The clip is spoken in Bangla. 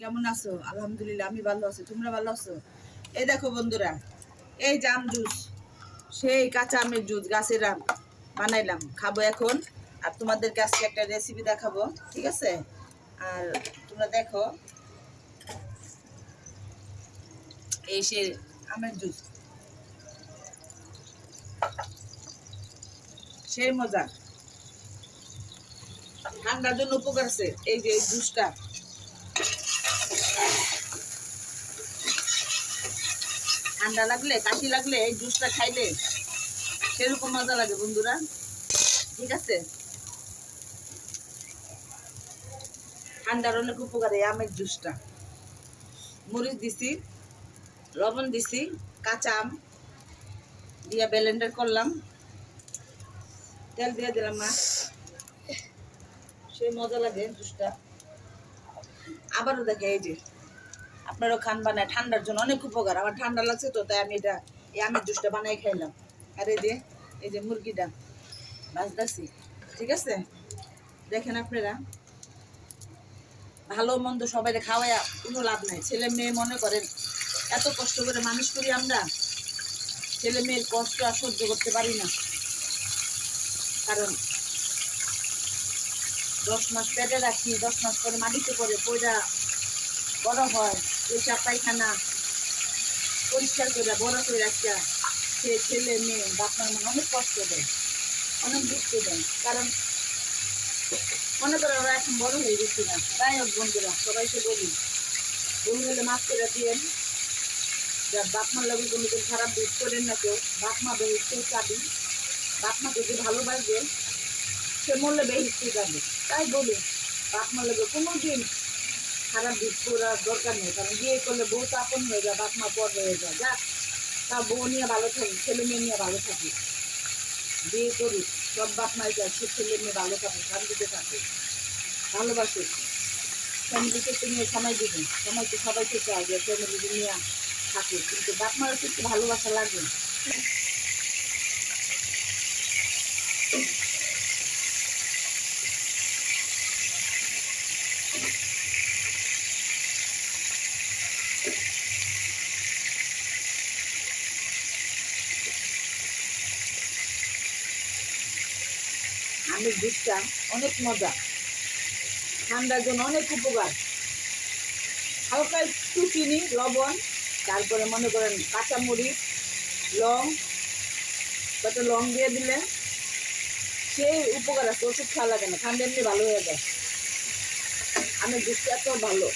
কেমন আছো? আলহামদুলিল্লাহ আমি ভালো আছি, তোমরা ভালো আছো? এই দেখো বন্ধুরা, এই জাম জুস, সেই কাঁচা আমের জুস গাছের আম বানাইলাম, খাবো এখন। আর তোমাদেরকে আজকে একটা রেসিপি দেখাবো, ঠিক আছে? আর তোমরা দেখো, এই সে আমের জুস, সেই মজা, ঠান্ডার জন্য উপকার আছে এই যে এই জুসটা। ঠান্ডা লাগলে, কাশি লাগলে এই জুসটা খাইলে সেরকম মজা লাগে বন্ধুরা, ঠিক আছে? ঠান্ডার অনেক উপকার এই আমের জুসটা। মরিচ দিছি, লবণ দিছি, কাঁচা আম দিয়ে ব্লেন্ডার করলাম, তেল দিয়ে দিলাম, মা সেই মজা লাগে জুসটা। আবারও দেখে এই যে আপনারও খান বানায়, ঠান্ডার জন্য অনেক উপকার। আমার ঠান্ডা লাগছে তো, তাই আমি এটা এই আমের জুসটা বানাই খাইলাম। আর এই যে মুরগিটা ভাজতেছি, ঠিক আছে? দেখেন আপনারা, ভালো মন্দ সবাই খাওয়াইয়া কোনো লাভ নাই। ছেলে মেয়ে মনে করেন এত কষ্ট করে মানুষ করি আমরা, ছেলে মেয়ের কষ্ট আর সহ্য করতে পারি না। কারণ 10 মাস পেটে রাখি, 10 মাস পরে মাটিতে পড়ে পয়রা বড় হয়, পেশাব পায়খানা পরিষ্কার করে বড় করে রাখা, সে ছেলে মেয়ে বাপমার মনে অনেক কষ্ট দেয়, অনেক দুঃখ দেয়। কারণ মনে করে ওরা এখন বড় হয়ে গেছে না। তাই হোক বন্ধুরা, সবাইকে বলি, ভুল হলে মাফ করে দিয়েন। যার বাপমার লাগে কোনোদিন খারাপ দিক করেন না কেউ। বাপমা বেহিসতে চাবি, বাপমা যদি ভালোবাসবে সে মরলে বেহিসতে যাবে। তাই বলি, বাপমার লাগে কোনোদিন খারাপ দিক করার দরকার নেই। কারণ বিয়ে করলে বউ তো আপন হয়ে যায়, বাপমা পর হয়ে যায়। যাক, তা বউ নিয়ে ভালো থাকুক, ছেলে মেয়ে নিয়ে ভালো থাকুক, বিয়ে করুক, সব বাপ মাই যায় সে ছেলে মেয়ে ভালো থাকুক, শান্তিতে থাকুক, ভালোবাসুক, ফ্যামিলিকে নিয়ে সময় দিবেন। সময় তো সবাইকে চায় যে ফ্যামিলি নিয়ে থাকুক, কিন্তু বাপ মারও একটু ভালোবাসা লাগে। আমের জুসটা অনেক মজা, ঠান্ডার জন্য অনেক উপকার। হালকা একটু চিনি, লবণ, তারপরে মনে করেন কাঁচামরিচ, লং, কত লং দিয়ে দিলে সেই উপকার আছে। ওষুধ খাওয়া লাগে না, ঠান্ডা এমনি ভালো হয়ে যায়। আমের জুসটা এত ভালো।